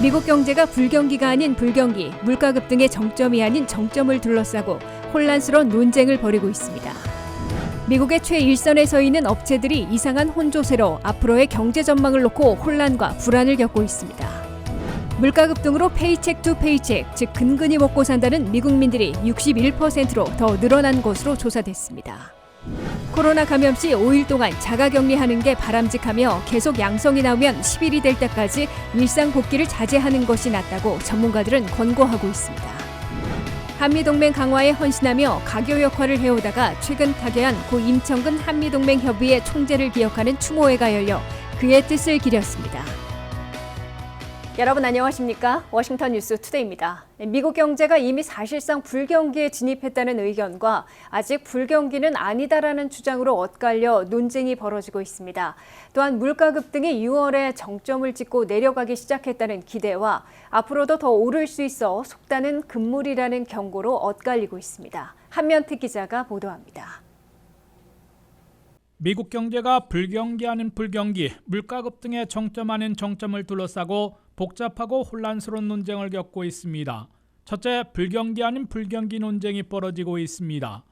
미국 경제가 불경기가 아닌 불경기, 물가 급등의 정점이 아닌 정점을 둘러싸고 혼란스러운 논쟁을 벌이고 있습니다. 미국의 최일선에 서 있는 업체들이 이상한 혼조세로 앞으로의 경제 전망을 놓고 혼란과 불안을 겪고 있습니다. 물가 급등으로 페이책 투 페이책, 즉 근근히 먹고 산다는 미국민들이 61%로 더 늘어난 것으로 조사됐습니다. 코로나 감염 시 5일 동안 자가격리하는 게 바람직하며 계속 양성이 나오면 10일이 될 때까지 일상 복귀를 자제하는 것이 낫다고 전문가들은 권고하고 있습니다. 한미동맹 강화에 헌신하며 가교 역할을 해오다가 최근 타계한 고 임청근 한미동맹협의회 총재를 기억하는 추모회가 열려 그의 뜻을 기렸습니다. 여러분 안녕하십니까? 워싱턴 뉴스 투데이입니다. 미국 경제가 이미 사실상 불경기에 진입했다는 의견과 아직 불경기는 아니다라는 주장으로 엇갈려 논쟁이 벌어지고 있습니다. 또한 물가 급등이 6월에 정점을 찍고 내려가기 시작했다는 기대와 앞으로도 더 오를 수 있어 속단은 금물이라는 경고로 엇갈리고 있습니다. 한면택 기자가 보도합니다. 미국 경제가 불경기 아닌 불경기, 물가 급등의 정점 아닌 정점을 둘러싸고 복잡하고 혼란스러운 논쟁을 겪고 있습니다. 첫째, 불경기 아닌 불경기 논쟁이 벌어지고 있습니다.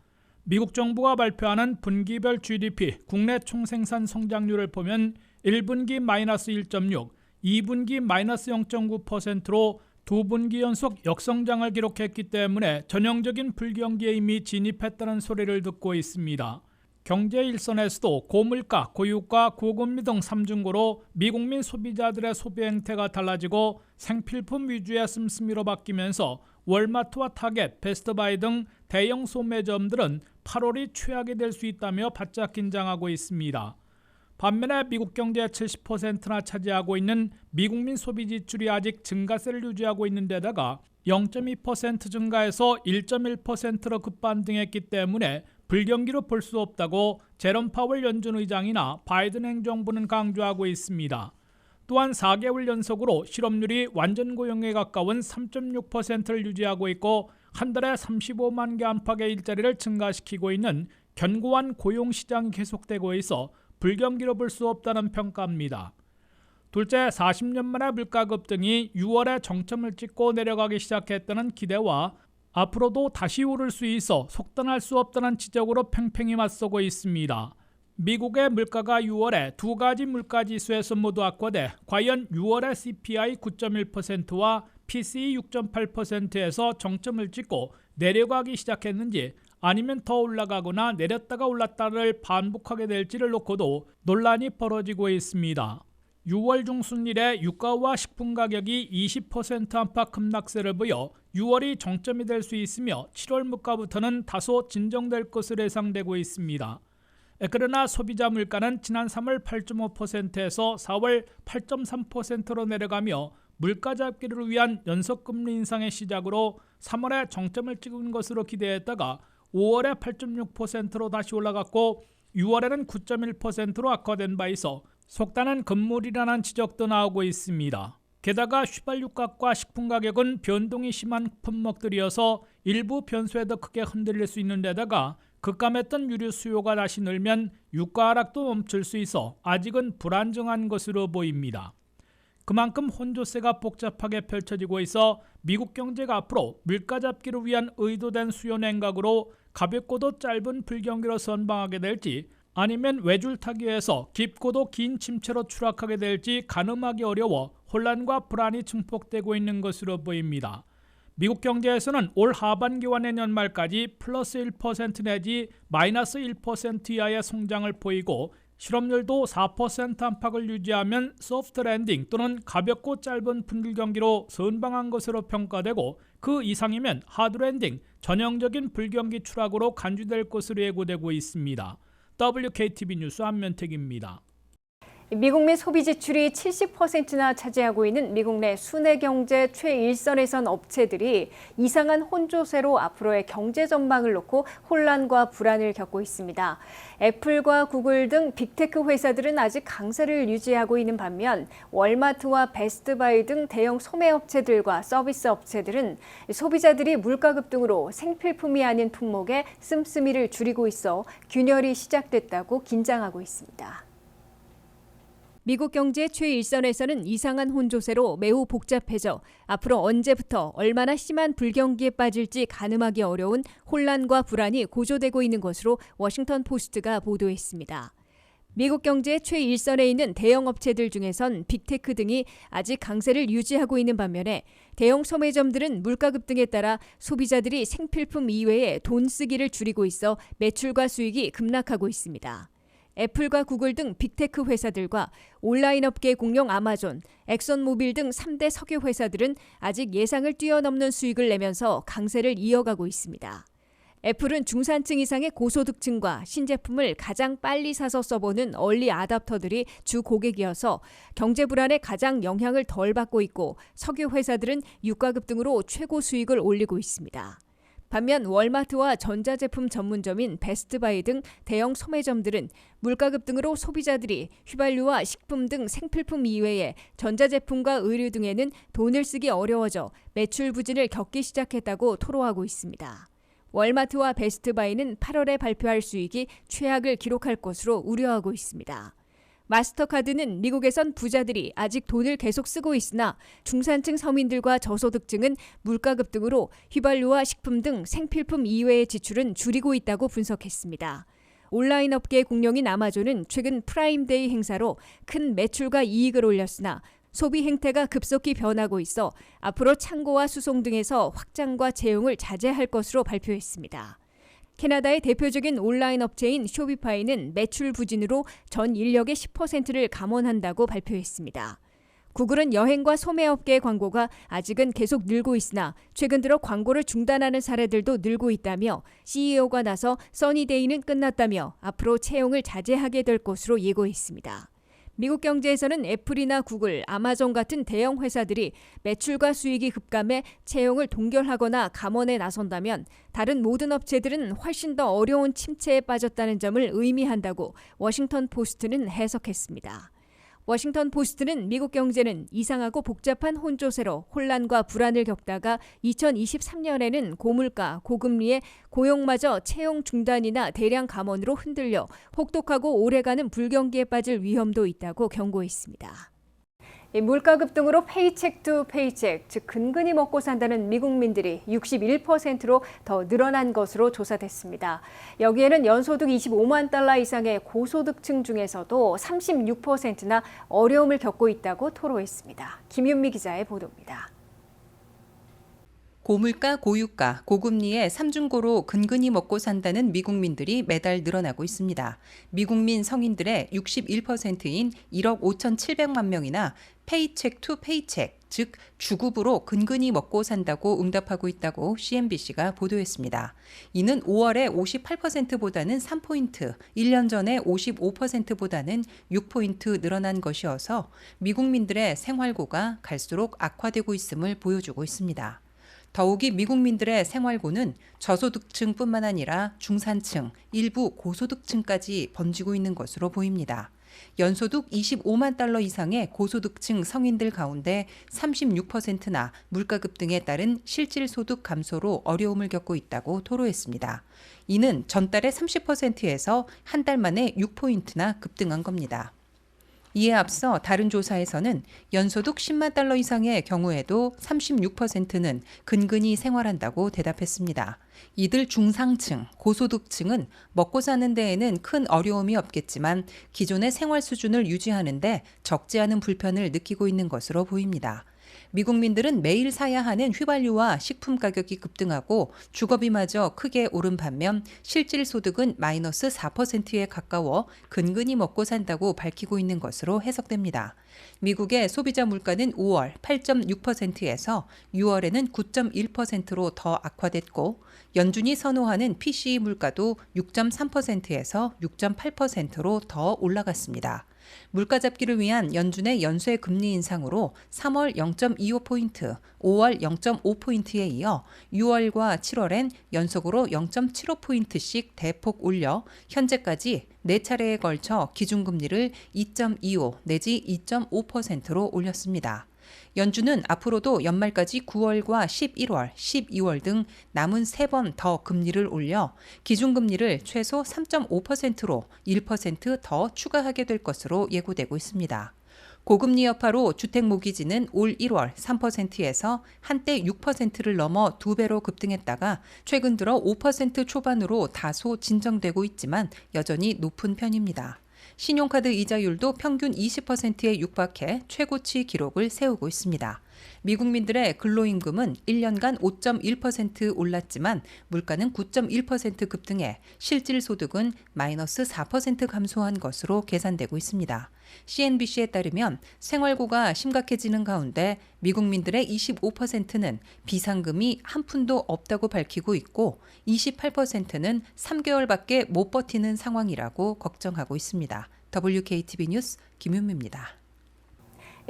미국 정부가 발표하는 분기별 GDP, 국내 총생산 성장률을 보면 1분기 마이너스 1.6, 2분기 마이너스 0.9%로 두 분기 연속 역성장을 기록했기 때문에 전형적인 불경기에 이미 진입했다는 소리를 듣고 있습니다. 경제 일선에서도 고물가, 고유가, 고금리 등 3중고로 미국민 소비자들의 소비 행태가 달라지고 생필품 위주의 씀씀이로 바뀌면서 월마트와 타겟, 베스트바이 등 대형 소매점들은 8월이 최악이 될 수 있다며 바짝 긴장하고 있습니다. 반면에 미국 경제의 70%나 차지하고 있는 미국민 소비 지출이 아직 증가세를 유지하고 있는 데다가 0.2% 증가해서 1.1%로 급반등했기 때문에 불경기로 볼 수 없다고 제롬 파월 연준 의장이나 바이든 행정부는 강조하고 있습니다. 또한 4개월 연속으로 실업률이 완전 고용에 가까운 3.6%를 유지하고 있고 한 달에 35만 개 안팎의 일자리를 증가시키고 있는 견고한 고용시장이 계속되고 있어 불경기로 볼 수 없다는 평가입니다. 둘째, 40년 만에 물가 급등이 6월에 정점을 찍고 내려가기 시작했다는 기대와 앞으로도 다시 오를 수 있어 속단할 수 없다는 지적으로 팽팽히 맞서고 있습니다. 미국의 물가가 6월에 두 가지 물가지수에서 모두 악화돼 과연 6월의 CPI 9.1%와 PCE 6.8%에서 정점을 찍고 내려가기 시작했는지 아니면 더 올라가거나 내렸다가 올랐다를 반복하게 될지를 놓고도 논란이 벌어지고 있습니다. 6월 중순일에 유가와 식품 가격이 20% 안팎 급락세를 보여 6월이 정점이 될 수 있으며 7월 물가부터는 다소 진정될 것으로 예상되고 있습니다. 그러나 소비자 물가는 지난 3월 8.5%에서 4월 8.3%로 내려가며 물가 잡기를 위한 연속금리 인상의 시작으로 3월에 정점을 찍은 것으로 기대했다가 5월에 8.6%로 다시 올라갔고 6월에는 9.1%로 악화된 바 있어 속단은 금물이라는 지적도 나오고 있습니다. 게다가 휘발유값과 식품 가격은 변동이 심한 품목들이어서 일부 변수에 더 크게 흔들릴 수 있는 데다가 급감했던 유류 수요가 다시 늘면 유가 하락도 멈출 수 있어 아직은 불안정한 것으로 보입니다. 그만큼 혼조세가 복잡하게 펼쳐지고 있어 미국 경제가 앞으로 물가 잡기를 위한 의도된 수요 냉각으로 가볍고도 짧은 불경기로 선방하게 될지 아니면 외줄타기 위해서 깊고도 긴 침체로 추락하게 될지 가늠하기 어려워 혼란과 불안이 증폭되고 있는 것으로 보입니다. 미국 경제에서는 올 하반기와 내년 말까지 플러스 1% 내지 마이너스 1% 이하의 성장을 보이고 실업률도 4% 안팎을 유지하면 소프트 랜딩 또는 가볍고 짧은 불경기로 선방한 것으로 평가되고 그 이상이면 하드 랜딩, 전형적인 불경기 추락으로 간주될 것으로 예고되고 있습니다. WKTV 뉴스 한면택입니다. 미국 내 소비 지출이 70%나 차지하고 있는 미국 내 순회 경제 최일선에 선 업체들이 이상한 혼조세로 앞으로의 경제 전망을 놓고 혼란과 불안을 겪고 있습니다. 애플과 구글 등 빅테크 회사들은 아직 강세를 유지하고 있는 반면 월마트와 베스트바이 등 대형 소매업체들과 서비스 업체들은 소비자들이 물가 급등으로 생필품이 아닌 품목에 씀씀이를 줄이고 있어 균열이 시작됐다고 긴장하고 있습니다. 미국 경제 최일선에서는 이상한 혼조세로 매우 복잡해져 앞으로 언제부터 얼마나 심한 불경기에 빠질지 가늠하기 어려운 혼란과 불안이 고조되고 있는 것으로 워싱턴 포스트가 보도했습니다. 미국 경제 최일선에 있는 대형 업체들 중에선 빅테크 등이 아직 강세를 유지하고 있는 반면에 대형 소매점들은 물가 급등에 따라 소비자들이 생필품 이외에 돈 쓰기를 줄이고 있어 매출과 수익이 급락하고 있습니다. 애플과 구글 등 빅테크 회사들과 온라인 업계 공룡 아마존, 엑선모빌 등 3대 석유 회사들은 아직 예상을 뛰어넘는 수익을 내면서 강세를 이어가고 있습니다. 애플은 중산층 이상의 고소득층과 신제품을 가장 빨리 사서 써보는 얼리 아답터들이 주 고객이어서 경제 불안에 가장 영향을 덜 받고 있고 석유 회사들은 유가 급등으로 최고 수익을 올리고 있습니다. 반면 월마트와 전자제품 전문점인 베스트바이 등 대형 소매점들은 물가 급등으로 소비자들이 휘발유와 식품 등 생필품 이외에 전자제품과 의류 등에는 돈을 쓰기 어려워져 매출 부진을 겪기 시작했다고 토로하고 있습니다. 월마트와 베스트바이는 8월에 발표할 수익이 최악을 기록할 것으로 우려하고 있습니다. 마스터카드는 미국에선 부자들이 아직 돈을 계속 쓰고 있으나 중산층 서민들과 저소득층은 물가 급등으로 휘발유와 식품 등 생필품 이외의 지출은 줄이고 있다고 분석했습니다. 온라인 업계 공룡인 아마존은 최근 프라임데이 행사로 큰 매출과 이익을 올렸으나 소비 행태가 급속히 변하고 있어 앞으로 창고와 수송 등에서 확장과 채용을 자제할 것으로 발표했습니다. 캐나다의 대표적인 온라인 업체인 쇼피파이는 매출 부진으로 전 인력의 10%를 감원한다고 발표했습니다. 구글은 여행과 소매업계의 광고가 아직은 계속 늘고 있으나 최근 들어 광고를 중단하는 사례들도 늘고 있다며 CEO가 나서 써니데이는 끝났다며 앞으로 채용을 자제하게 될 것으로 예고했습니다. 미국 경제에서는 애플이나 구글, 아마존 같은 대형 회사들이 매출과 수익이 급감해 채용을 동결하거나 감원에 나선다면 다른 모든 업체들은 훨씬 더 어려운 침체에 빠졌다는 점을 의미한다고 워싱턴 포스트는 해석했습니다. 워싱턴 포스트는 미국 경제는 이상하고 복잡한 혼조세로 혼란과 불안을 겪다가 2023년에는 고물가, 고금리에 고용마저 채용 중단이나 대량 감원으로 흔들려 혹독하고 오래가는 불경기에 빠질 위험도 있다고 경고했습니다. 물가 급등으로 페이책 투 페이책, 즉 근근히 먹고 산다는 미국민들이 61%로 더 늘어난 것으로 조사됐습니다. 여기에는 연소득 25만 달러 이상의 고소득층 중에서도 36%나 어려움을 겪고 있다고 토로했습니다. 김윤미 기자의 보도입니다. 고물가, 고유가, 고금리의 삼중고로 근근히 먹고 산다는 미국민들이 매달 늘어나고 있습니다. 미국민 성인들의 61%인 1억 5,700만 명이나 페이책 투 페이책, 즉 주급으로 근근히 먹고 산다고 응답하고 있다고 CNBC가 보도했습니다. 이는 5월에 58%보다는 3포인트, 1년 전에 55%보다는 6포인트 늘어난 것이어서 미국민들의 생활고가 갈수록 악화되고 있음을 보여주고 있습니다. 더욱이 미국민들의 생활고는 저소득층뿐만 아니라 중산층, 일부 고소득층까지 번지고 있는 것으로 보입니다. 연소득 25만 달러 이상의 고소득층 성인들 가운데 36%나 물가 급등에 따른 실질소득 감소로 어려움을 겪고 있다고 토로했습니다. 이는 전달의 30%에서 한 달 만에 6포인트나 급등한 겁니다. 이에 앞서 다른 조사에서는 연소득 10만 달러 이상의 경우에도 36%는 근근히 생활한다고 대답했습니다. 이들 중상층, 고소득층은 먹고 사는 데에는 큰 어려움이 없겠지만 기존의 생활 수준을 유지하는 데 적지 않은 불편을 느끼고 있는 것으로 보입니다. 미국민들은 매일 사야 하는 휘발유와 식품 가격이 급등하고 주거비마저 크게 오른 반면 실질 소득은 마이너스 4%에 가까워 근근히 먹고 산다고 밝히고 있는 것으로 해석됩니다. 미국의 소비자 물가는 5월 8.6%에서 6월에는 9.1%로 더 악화됐고 연준이 선호하는 PCE 물가도 6.3%에서 6.8%로 더 올라갔습니다. 물가 잡기를 위한 연준의 연쇄 금리 인상으로 3월 0.25포인트, 5월 0.5포인트에 이어 6월과 7월엔 연속으로 0.75포인트씩 대폭 올려 현재까지 4차례에 걸쳐 기준금리를 2.25 내지 2.5%로 올렸습니다. 연준은 앞으로도 연말까지 9월과 11월, 12월 등 남은 3번 더 금리를 올려 기준금리를 최소 3.5%로 1% 더 추가하게 될 것으로 예고되고 있습니다. 고금리 여파로 주택 모기지는 올 1월 3%에서 한때 6%를 넘어 2배로 급등했다가 최근 들어 5% 초반으로 다소 진정되고 있지만 여전히 높은 편입니다. 신용카드 이자율도 평균 20%에 육박해 최고치 기록을 세우고 있습니다. 미국민들의 근로임금은 1년간 5.1% 올랐지만 물가는 9.1% 급등해 실질 소득은 마이너스 4% 감소한 것으로 계산되고 있습니다. CNBC에 따르면 생활고가 심각해지는 가운데 미국민들의 25%는 비상금이 한 푼도 없다고 밝히고 있고 28%는 3개월밖에 못 버티는 상황이라고 걱정하고 있습니다. WKTV 뉴스 김윤미입니다.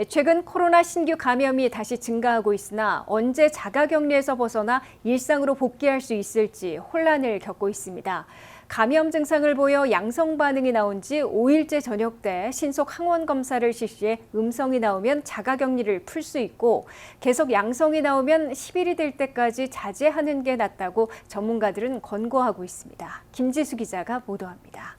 최근 코로나 신규 감염이 다시 증가하고 있으나 언제 자가격리에서 벗어나 일상으로 복귀할 수 있을지 혼란을 겪고 있습니다. 감염 증상을 보여 양성 반응이 나온 지 5일째 저녁 때 신속 항원 검사를 실시해 음성이 나오면 자가격리를 풀 수 있고 계속 양성이 나오면 10일이 될 때까지 자제하는 게 낫다고 전문가들은 권고하고 있습니다. 김지수 기자가 보도합니다.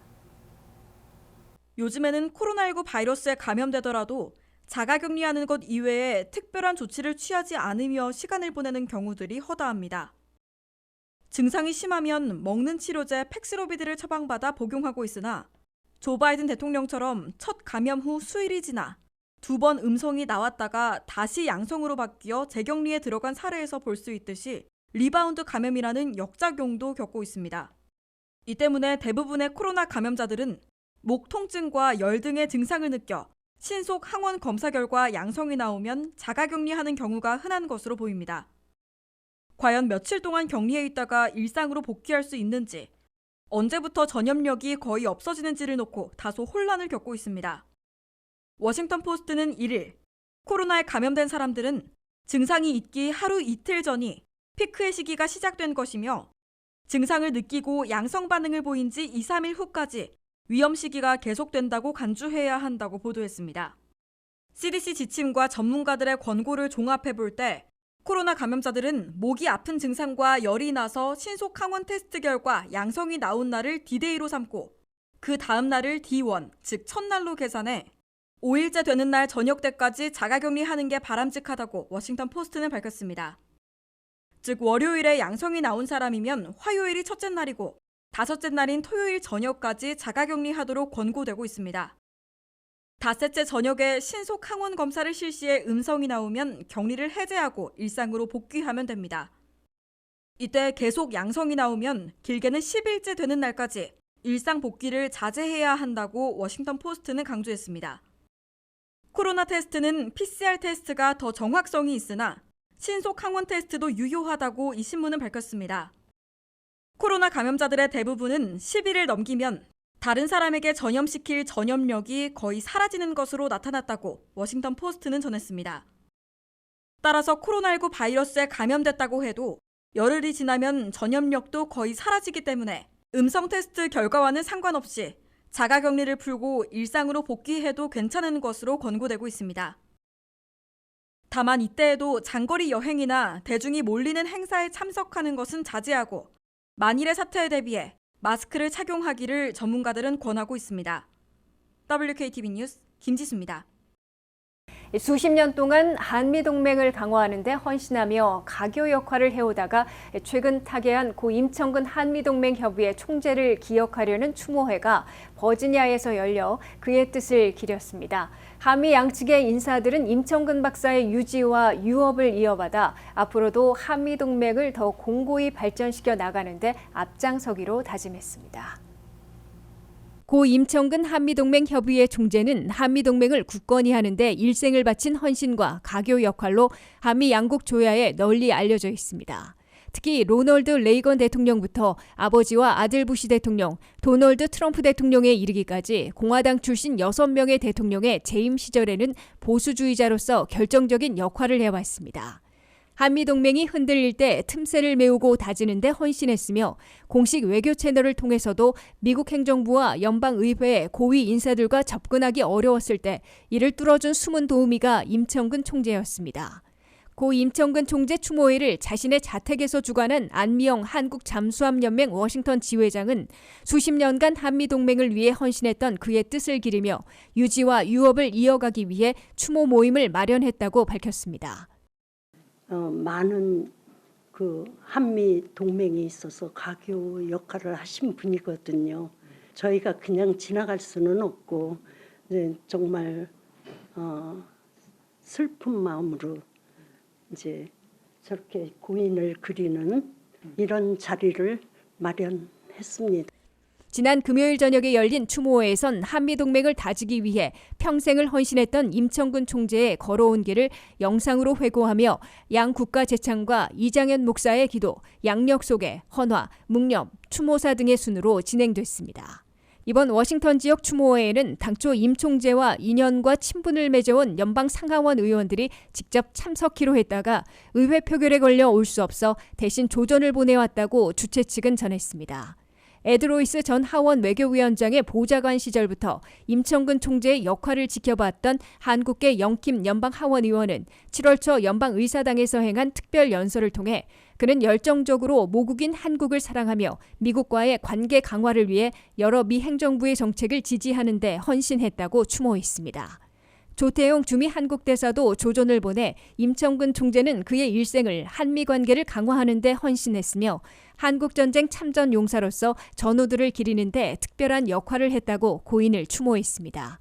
요즘에는 코로나19 바이러스에 감염되더라도 자가격리하는 것 이외에 특별한 조치를 취하지 않으며 시간을 보내는 경우들이 허다합니다. 증상이 심하면 먹는 치료제 팩스로비드를 처방받아 복용하고 있으나 조 바이든 대통령처럼 첫 감염 후 수일이 지나 2번 음성이 나왔다가 다시 양성으로 바뀌어 재격리에 들어간 사례에서 볼 수 있듯이 리바운드 감염이라는 역작용도 겪고 있습니다. 이 때문에 대부분의 코로나 감염자들은 목 통증과 열 등의 증상을 느껴 신속 항원 검사 결과 양성이 나오면 자가격리하는 경우가 흔한 것으로 보입니다. 과연 며칠 동안 격리해 있다가 일상으로 복귀할 수 있는지, 언제부터 전염력이 거의 없어지는지를 놓고 다소 혼란을 겪고 있습니다. 워싱턴 포스트는 1일, 코로나에 감염된 사람들은 증상이 있기 하루 이틀 전이 피크의 시기가 시작된 것이며 증상을 느끼고 양성 반응을 보인 지 2, 3일 후까지 위험 시기가 계속된다고 간주해야 한다고 보도했습니다. CDC 지침과 전문가들의 권고를 종합해 볼 때 코로나 감염자들은 목이 아픈 증상과 열이 나서 신속 항원 테스트 결과 양성이 나온 날을 D-Day로 삼고 그 다음 날을 D1, 즉 첫날로 계산해 5일째 되는 날 저녁 때까지 자가격리하는 게 바람직하다고 워싱턴 포스트는 밝혔습니다. 즉 월요일에 양성이 나온 사람이면 화요일이 첫째 날이고 다섯째 날인 토요일 저녁까지 자가격리하도록 권고되고 있습니다. 닷새째 저녁에 신속 항원 검사를 실시해 음성이 나오면 격리를 해제하고 일상으로 복귀하면 됩니다. 이때 계속 양성이 나오면 길게는 10일째 되는 날까지 일상 복귀를 자제해야 한다고 워싱턴 포스트는 강조했습니다. 코로나 테스트는 PCR 테스트가 더 정확성이 있으나 신속 항원 테스트도 유효하다고 이 신문은 밝혔습니다. 코로나 감염자들의 대부분은 10일을 넘기면 다른 사람에게 전염시킬 전염력이 거의 사라지는 것으로 나타났다고 워싱턴 포스트는 전했습니다. 따라서 코로나19 바이러스에 감염됐다고 해도 열흘이 지나면 전염력도 거의 사라지기 때문에 음성 테스트 결과와는 상관없이 자가격리를 풀고 일상으로 복귀해도 괜찮은 것으로 권고되고 있습니다. 다만 이때에도 장거리 여행이나 대중이 몰리는 행사에 참석하는 것은 자제하고 만일의 사태에 대비해 마스크를 착용하기를 전문가들은 권하고 있습니다. WKTV 뉴스 김지수입니다. 수십 년 동안 한미동맹을 강화하는 데 헌신하며 가교 역할을 해오다가 최근 타계한 고 임청근 한미동맹 협의회 총재를 기억하려는 추모회가 버지니아에서 열려 그의 뜻을 기렸습니다. 한미 양측의 인사들은 임청근 박사의 유지와 유업을 이어받아 앞으로도 한미동맹을 더 공고히 발전시켜 나가는 데 앞장서기로 다짐했습니다. 고 임청근 한미동맹 협의회 총재는 한미동맹을 굳건히 하는데 일생을 바친 헌신과 가교 역할로 한미 양국 조야에 널리 알려져 있습니다. 특히 로널드 레이건 대통령부터 아버지와 아들 부시 대통령, 도널드 트럼프 대통령에 이르기까지 공화당 출신 6명의 대통령의 재임 시절에는 보수주의자로서 결정적인 역할을 해왔습니다. 한미동맹이 흔들릴 때 틈새를 메우고 다지는 데 헌신했으며 공식 외교 채널을 통해서도 미국 행정부와 연방의회 고위 인사들과 접근하기 어려웠을 때 이를 뚫어준 숨은 도우미가 임청근 총재였습니다. 고 임청근 총재 추모회를 자신의 자택에서 주관한 안미영 한국잠수함연맹 워싱턴 지회장은 수십 년간 한미동맹을 위해 헌신했던 그의 뜻을 기리며 유지와 유업을 이어가기 위해 추모 모임을 마련했다고 밝혔습니다. 많은 그 한미 동맹이 있어서 가교 역할을 하신 분이거든요. 저희가 그냥 지나갈 수는 없고 이제 정말 슬픈 마음으로 이제 저렇게 고인을 그리는 이런 자리를 마련했습니다. 지난 금요일 저녁에 열린 추모회에선 한미동맹을 다지기 위해 평생을 헌신했던 임청근 총재의 걸어온 길을 영상으로 회고하며 양 국가 재창과 이장현 목사의 기도, 양력 소개, 헌화, 묵념, 추모사 등의 순으로 진행됐습니다. 이번 워싱턴 지역 추모회에는 당초 임 총재와 인연과 친분을 맺어온 연방 상하원 의원들이 직접 참석키로 했다가 의회 표결에 걸려 올 수 없어 대신 조전을 보내왔다고 주최 측은 전했습니다. 에드 로이스 전 하원 외교위원장의 보좌관 시절부터 임청근 총재의 역할을 지켜봤던 한국계 영킴 연방 하원 의원은 7월 초 연방 의사당에서 행한 특별 연설을 통해 그는 열정적으로 모국인 한국을 사랑하며 미국과의 관계 강화를 위해 여러 미 행정부의 정책을 지지하는 데 헌신했다고 추모했습니다. 조태용 주미 한국 대사도 조전을 보내 임청근 총재는 그의 일생을 한미 관계를 강화하는 데 헌신했으며 한국전쟁 참전 용사로서 전우들을 기리는 데 특별한 역할을 했다고 고인을 추모했습니다.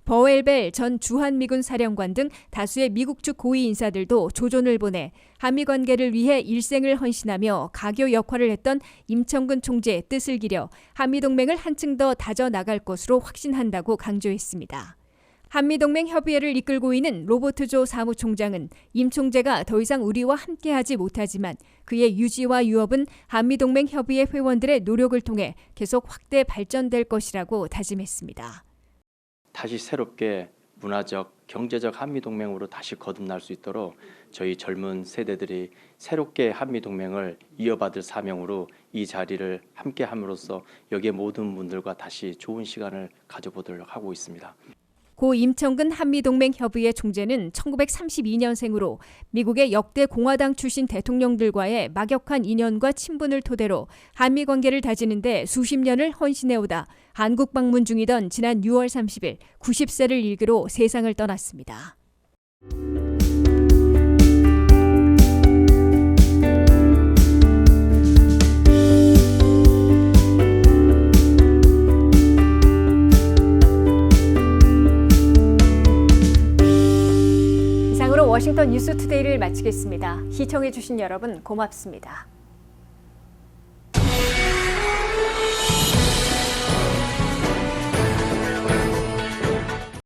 버웰벨 전 주한미군 사령관 등 다수의 미국 측 고위 인사들도 조전을 보내 한미 관계를 위해 일생을 헌신하며 가교 역할을 했던 임청근 총재의 뜻을 기려 한미동맹을 한층 더 다져나갈 것으로 확신한다고 강조했습니다. 한미동맹 협의회를 이끌고 있는 로버트 조 사무총장은 임 총재가 더 이상 우리와 함께하지 못하지만 그의 유지와 유업은 한미동맹 협의회 회원들의 노력을 통해 계속 확대 발전될 것이라고 다짐했습니다. 다시 새롭게 문화적, 경제적 한미동맹으로 다시 거듭날 수 있도록 저희 젊은 세대들이 새롭게 한미동맹을 이어받을 사명으로 이 자리를 함께함으로써 여기에 모든 분들과 다시 좋은 시간을 가져보도록 하고 있습니다. 고 임청근 한미동맹협의회 총재는 1932년생으로 미국의 역대 공화당 출신 대통령들과의 막역한 인연과 친분을 토대로 한미 관계를 다지는 데 수십 년을 헌신해오다 한국 방문 중이던 지난 6월 30일 90세를 일기로 세상을 떠났습니다. 워싱턴 뉴스투데이를 마치겠습니다. 시청해주신 여러분 고맙습니다.